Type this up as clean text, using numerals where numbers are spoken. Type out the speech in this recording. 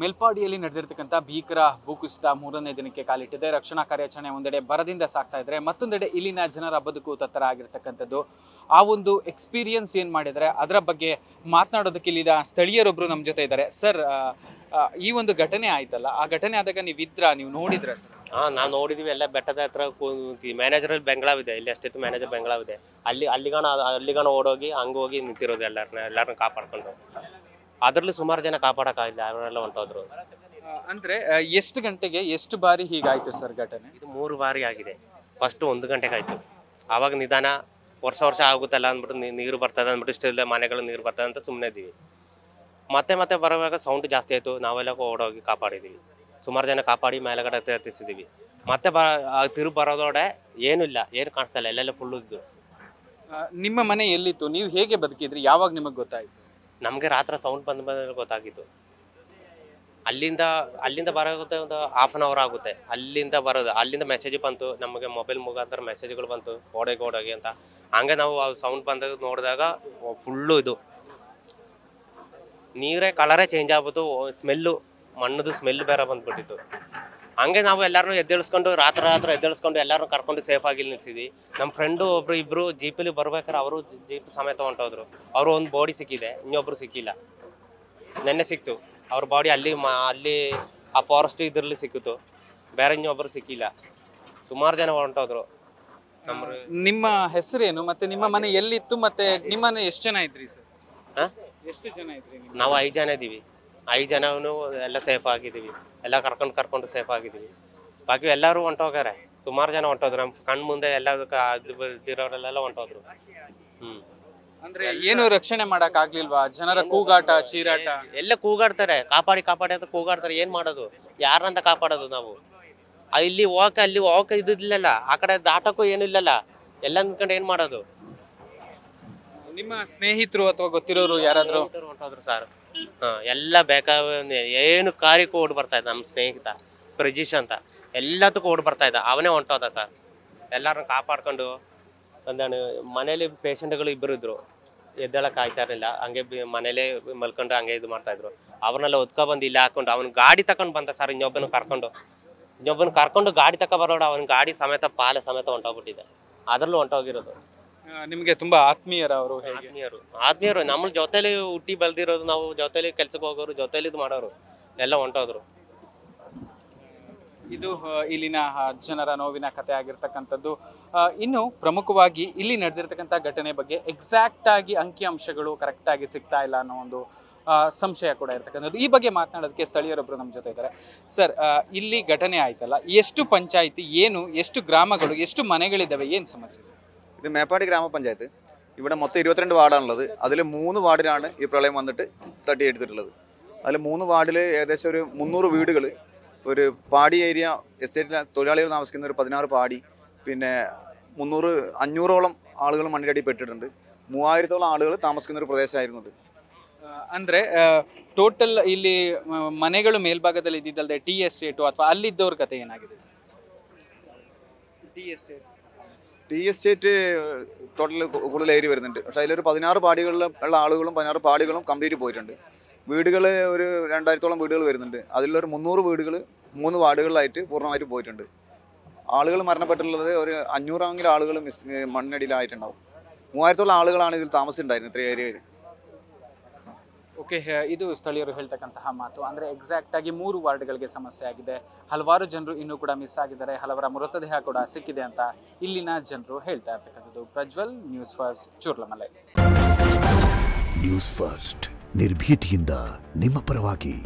ಮೇಲ್ಪಾಡಿಯಲ್ಲಿ ನಡೆದಿರ್ತಕ್ಕಂಥ ಭೀಕರ ಭೂಕುಸಿತ ಮೂರನೇ ದಿನಕ್ಕೆ ಕಾಲಿಟ್ಟಿದೆ. ರಕ್ಷಣಾ ಕಾರ್ಯಾಚರಣೆ ಒಂದೆಡೆ ಬರದಿಂದ ಸಾಗ್ತಾ ಇದ್ರೆ, ಮತ್ತೊಂದೆಡೆ ಇಲ್ಲಿನ ಜನರ ಬದುಕು ತತ್ತರ ಆಗಿರ್ತಕ್ಕಂಥದ್ದು. ಆ ಒಂದು ಎಕ್ಸ್ಪೀರಿಯನ್ಸ್ ಏನು ಮಾಡಿದರೆ ಅದರ ಬಗ್ಗೆ ಮಾತನಾಡೋದಕ್ಕೆ ಇಲ್ಲಿನ ಸ್ಥಳೀಯರೊಬ್ಬರು ನಮ್ಮ ಜೊತೆ ಇದ್ದಾರೆ. ಸರ್, ಈ ಒಂದು ಘಟನೆ ಆಯ್ತಲ್ಲ, ಆ ಘಟನೆ ಆದಾಗ ನೀವು ನೋಡಿದ್ರ ಸರ್? ನಾವು ನೋಡಿದೀವಿ. ಎಲ್ಲ ಬೆಟ್ಟದ ಹತ್ರ ಮ್ಯಾನೇಜರ್ ಬೆಂಗಳವಿದೆ, ಇಲ್ಲಿ ಅಷ್ಟೇ ಮ್ಯಾನೇಜರ್ ಬೆಂಗಳವಿದೆ. ಅಲ್ಲಿಗಾನ ಓಡೋಗಿ ಹಂಗೋಗಿ ನಿಂತಿರೋದು ಎಲ್ಲರನ್ನ ಕಾಪಾಡ್ಕೊಂಡು. ಅದರಲ್ಲಿ ಸುಮಾರು ಜನ ಕಾಪಾಡಕ್ಕಾಗಿಲ್ಲ, ಅವರೆಲ್ಲ ಹೊಂಟೋದ್ರು. ಅಂದ್ರೆ ಎಷ್ಟು ಗಂಟೆಗೆ ಎಷ್ಟು ಬಾರಿ ಹೀಗಾಯ್ತು ಸರ್ ಘಟನೆ? ಇದು 3 ಬಾರಿ ಆಗಿದೆ. ಫಸ್ಟ್ 1 ಗಂಟೆಗೆ ಆಯ್ತು. ಆವಾಗ ನಿಧಾನ ವರ್ಷ ಆಗುತ್ತಲ್ಲ ಅಂದ್ಬಿಟ್ಟು ನೀರು ಬರ್ತದೆ ಅಂದ್ಬಿಟ್ಟು ಇಷ್ಟೆಲ್ಲ ಮನೆಗಳು ನೀರು ಬರ್ತದೆ ಅಂತ ಸುಮ್ಮನೆ ಇದ್ದೀವಿ. ಮತ್ತೆ ಬರುವಾಗ ಸೌಂಡ್ ಜಾಸ್ತಿ ಆಯಿತು. ನಾವೆಲ್ಲ ಓಡೋಗಿ ಕಾಪಾಡಿದ್ದೀವಿ. ಸುಮಾರು ಜನ ಕಾಪಾಡಿ ಮೇಲೆಗಡೆ ಹತ್ತಿಸಿದ್ದೀವಿ. ಮತ್ತೆ ತಿರುಗಿ ಬರೋದೋಡೆ ಏನು ಕಾಣಿಸ್ತಾ ಇಲ್ಲ, ಎಲ್ಲೆಲ್ಲ ಫುಲ್ಲು ಇದ್ದು. ನಿಮ್ಮ ಮನೆ ಎಲ್ಲಿತ್ತು? ನೀವು ಹೇಗೆ ಬದುಕಿದ್ರಿ? ಯಾವಾಗ ನಿಮಗೆ ಗೊತ್ತಾಯ್ತು? ನಮಗೆ ರಾತ್ರಿ ಸೌಂಡ್ ಬಂದ ಗೊತ್ತಾಗಿತ್ತು. ಅಲ್ಲಿಂದ ಬರೋಗುತ್ತೆ ಒಂದು ಹಾಫ್ ಆನ್ ಅವರ್ ಆಗುತ್ತೆ. ಅಲ್ಲಿಂದ ಬರೋದು, ಅಲ್ಲಿಂದ ಮೆಸೇಜ್ ಬಂತು ನಮಗೆ, ಮೊಬೈಲ್ ಮುಖಾಂತರ ಮೆಸೇಜ್ಗಳು ಬಂತು, ಓಡೋಗಿ ಅಂತ. ಹಂಗೆ ನಾವು ಸೌಂಡ್ ಬಂದಾಗ ನೋಡಿದಾಗ ಫುಲ್ಲು ಇದು ನೀರೇ ಕಲರೇ ಚೇಂಜ್ ಆಗ್ಬಿಟ್ಟು, ಸ್ಮೆಲ್ಲು, ಮಣ್ಣದು ಸ್ಮೆಲ್ ಬೇರೆ ಬಂದ್ಬಿಟ್ಟಿತ್ತು. ಹಂಗೆ ನಾವು ಎಲ್ಲರೂ ಎದ್ದೇಳಿಸ್ಕೊಂಡು ರಾತ್ರಿ ಎದ್ದೇಳಿಸ್ಕೊಂಡು ಎಲ್ಲರೂ ಕರ್ಕೊಂಡು ಸೇಫಾಗಿ ನಿಲ್ಸಿದ್ವಿ. ನಮ್ಮ ಫ್ರೆಂಡು ಇಬ್ಬರು ಜೀಪಲ್ಲಿ ಬರ್ಬೇಕಾದ್ರೆ ಅವರು ಜೀಪ್ ಸಮೇತ ಹೊಂಟೋದ್ರು. ಅವರು ಒಂದು ಬಾಡಿ ಸಿಕ್ಕಿದೆ, ಇನ್ನೊಬ್ರು ಸಿಕ್ಕಿಲ್ಲ. ನೆನ್ನೆ ಸಿಕ್ತು ಅವ್ರ ಬಾಡಿ, ಅಲ್ಲಿ ಆ ಫಾರೆಸ್ಟ್ ಇದರಲ್ಲಿ ಸಿಕ್ಕಿತು. ಬೇರೆ ಇನ್ನೊಬ್ರು ಸಿಕ್ಕಿಲ್ಲ. ಸುಮಾರು ಜನ ಹೊಂಟೋದ್ರು. ನಿಮ್ಮ ಹೆಸರೇನು ಮತ್ತೆ ನಿಮ್ಮ ಮನೆ ಎಲ್ಲಿತ್ತು? ಮತ್ತೆ ನಿಮ್ಮ ಮನೆ ಎಷ್ಟು ಜನ ಇದ್ರಿ ಸರ್? ಎಷ್ಟು ಜನ ಇದ್ರಿ? ನಾವು 5 ಜನ ಇದ್ದೀವಿ. 5 ಜನನು ಎಲ್ಲ ಸೇಫ್ ಆಗಿದ್ದೀವಿ. ಎಲ್ಲ ಕರ್ಕೊಂಡು ಸೇಫ್ ಆಗಿದ್ದೀವಿ. ಬಾಕಿ ಎಲ್ಲರೂ ಹೊಂಟೋಗಾರೆ. ಸುಮಾರು ಜನ ಹೊಂಟೋದ್ರು. ನಮ್ಮ ಕಣ್ಣು ಮುಂದೆ ಎಲ್ಲ ಇರೋರೆಲ್ಲ ಹೊಂಟೋದ್ರು. ಅಂದ್ರೆ ಏನು ರಕ್ಷಣೆ ಮಾಡಕ್ ಆಗ್ಲಿಲ್ವಾ? ಜನರ ಕೂಗಾಟ, ಚೀರಾಟ ಎಲ್ಲ ಕೂಗಾಡ್ತಾರೆ. ಕಾಪಾಡಿ ಅಂತ ಕೂಗಾಡ್ತಾರೆ. ಏನ್ ಮಾಡೋದು? ಯಾರಂತ ಕಾಪಾಡೋದು ನಾವು? ಅಲ್ಲಿ ಹೋಗಕ್ಕೆ ಇದ್ದಿಲ್ಲಲ್ಲ, ಆ ಕಡೆ ದಾಟಕ್ಕೂ ಏನು ಇಲ್ಲಲ್ಲ. ಎಲ್ಲ ಅಂದ್ಕೊಂಡು ಏನ್ ಮಾಡೋದು? ನಿಮ್ಮ ಸ್ನೇಹಿತರು ಅಥವಾ ಗೊತ್ತಿರೋರು ಯಾರಾದ್ರೂ ಹೊಂಟೋದ್ರು ಸರ್. ಎಲ್ಲ ಏನು ಕಾರ್ಯಕ್ಕೂ ಓಡ್ ಬರ್ತಾ ಇದ್ದ. ನಮ್ಮ ಸ್ನೇಹಿತ ಪ್ರಜೀಶ್ ಅಂತ ಎಲ್ಲದಕ್ಕೂ ಓಡ್ ಬರ್ತಾ ಇದ್ದ. ಅವನೇ ಹೊಂಟೋದ ಸರ್. ಎಲ್ಲರನ್ನ ಕಾಪಾಡ್ಕೊಂಡು ಒಂದಾನು. ಮನೇಲಿ ಪೇಷಂಟ್ಗಳು 2 ಇದ್ರು. ಎದ್ದೇಳಕ್ಕೆ ಆಯ್ತಾ ಇರಲಿಲ್ಲ. ಹಂಗೆ ಮನೇಲೇ ಮಲ್ಕೊಂಡು ಹಂಗೆ ಇದು ಮಾಡ್ತಾ ಇದ್ರು. ಅವ್ರನ್ನೆಲ್ಲ ಬಂದು ಇಲ್ಲಿ ಹಾಕೊಂಡು ಅವನು ಗಾಡಿ ತಗೊಂಡು ಬಂದ ಸರ್. ಇನ್ನೊಬ್ಬನ ಕರ್ಕೊಂಡು ಗಾಡಿ ಬರೋಡ ಅವನ ಗಾಡಿ ಸಮೇತ ಸಮೇತ ಹೊಂಟೋಗ್ಬಿಟ್ಟಿದೆ. ಅದ್ರಲ್ಲೂ ಹೊಂಟೋಗಿರೋದು. ನಿಮ್ಗೆ ತುಂಬಾ ಆತ್ಮೀಯರ ಅವರು? ಆತ್ಮೀಯರು ನಮ್ಮ ಜೊತೆಲಿ ಹುಟ್ಟಿ ಬೆಳೆದಿರೋದು. ನಾವು ಜೊತೆಲಿ ಕೆಲ್ಸಕ್ಕೆ ಹೋಗೋರು, ಜೊತೆಲಿ ಇದು ಮಾಡೋರು. ಎಲ್ಲ ಹೊಂಟೋದ್ರು. ಇದು ಇಲ್ಲಿನ ಜನರ ನೋವಿನ ಕಥೆ ಆಗಿರ್ತಕ್ಕಂಥದ್ದು. ಇನ್ನು ಪ್ರಮುಖವಾಗಿ ಇಲ್ಲಿ ನಡೆದಿರ್ತಕ್ಕಂಥ ಘಟನೆ ಬಗ್ಗೆ ಎಕ್ಸಾಕ್ಟ್ ಆಗಿ ಅಂಕಿಅಂಶಗಳು ಕರೆಕ್ಟ್ ಆಗಿ ಸಿಗ್ತಾ ಇಲ್ಲ ಅನ್ನೋ ಒಂದು ಸಂಶಯ ಕೂಡ ಇರ್ತಕ್ಕಂಥದ್ದು. ಈ ಬಗ್ಗೆ ಮಾತನಾಡೋದಕ್ಕೆ ಸ್ಥಳೀಯರೊಬ್ಬರು ನಮ್ಮ ಜೊತೆ ಇದ್ದಾರೆ. ಸರ್, ಇಲ್ಲಿ ಘಟನೆ ಆಯ್ತಲ್ಲ, ಎಷ್ಟು ಪಂಚಾಯಿತಿ, ಎಷ್ಟು ಗ್ರಾಮಗಳು, ಎಷ್ಟು മനകളിದ್ದಾವೆ, ಏನು സമസ്യ സർ? ഇത് മേപ്പാടി ഗ്രാമപഞ്ചായത്ത്. ഇവിടെ മൊത്തം 22 വാർഡാണുള്ളത്. അതിൽ 3 വാർഡിലാണ് ഈ പ്രളയം വന്നിട്ട് തട്ടിയെടുത്തിട്ടുള്ളത്. അതിൽ 3 വാർഡിൽ ഏകദേശം ഒരു 300 വീടുകൾ, ഒരു പാടി ഏരിയ എസ്റ്റേറ്റിൽ തൊഴിലാളികൾ താമസിക്കുന്ന ഒരു 16 പാടി, പിന്നെ 500ഓളം ആളുകൾ മണ്ണിനടിയിൽ പെട്ടിട്ടുണ്ട്. 3000ഓളം ആളുകൾ താമസിക്കുന്ന ഒരു പ്രദേശമായിരുന്നു. ಅಂದ್ರೆ ಟೋಟಲ್ ಇಲ್ಲಿ ಮನೆಗಳು ಮೇಲ್ಭಾಗದಲ್ಲಿ ಇದ್ದಿದ್ದಲ್ಲದೆ ಟಿ ಎಸ್ಟೇಟು ಅಥವಾ ಅಲ್ಲಿದ್ದವ್ರ ಕತೆ ಏನಾಗಿದೆ ಸರ್? ടി എസ്റ്റേറ്റ് ടോട്ടൽ കൂടുതൽ ഏരിയ വരുന്നുണ്ട്. പക്ഷേ അതിലൊരു 16 പാടികളിലുള്ള ആളുകളും 16 പാടികളും കംപ്ലീറ്റ് പോയിട്ടുണ്ട്. വീടുകൾ ഒരു 2000ഓളം വീടുകൾ വരുന്നുണ്ട്. അതിലൊരു 300 വീടുകൾ 3 വാർഡുകളിലായിട്ട് പൂർണ്ണമായിട്ട് പോയിട്ടുണ്ട്. ആളുകൾ മരണപ്പെട്ടുള്ളത് ഒരു 500 ആളുകൾ മണ്ണിനടിയിലായിട്ടുണ്ടാവും. 3000ഓളം ആളുകളാണ് ഇതിൽ താമസിച്ചിട്ടുണ്ടായിരുന്നത് ഇത്ര ഏരിയയിൽ. ಓಕೆ, ಇದು ಸ್ಥಳೀಯರು ಹೇಳ್ತಕ್ಕಂತಹ ಮಾತು. ಅಂದರೆ ಎಕ್ಸಾಕ್ಟ್ ಆಗಿ 3 ವಾರ್ಡ್ಗಳಿಗೆ ಸಮಸ್ಯೆ ಆಗಿದೆ. ಹಲವಾರು ಜನರು ಇನ್ನೂ ಕೂಡ ಮಿಸ್ ಆಗಿದ್ದಾರೆ. ಹಲವರ ಮೃತದೇಹ ಕೂಡ ಸಿಕ್ಕಿದೆ ಅಂತ ಇಲ್ಲಿನ ಜನರು ಹೇಳ್ತಾ ಇರ್ತಕ್ಕಂಥದ್ದು. Prajwal, news first, Churalmala. News first, ನಿರ್ಭೀತಿಯಿಂದ ನಿಮ್ಮ ಪರವಾಗಿ.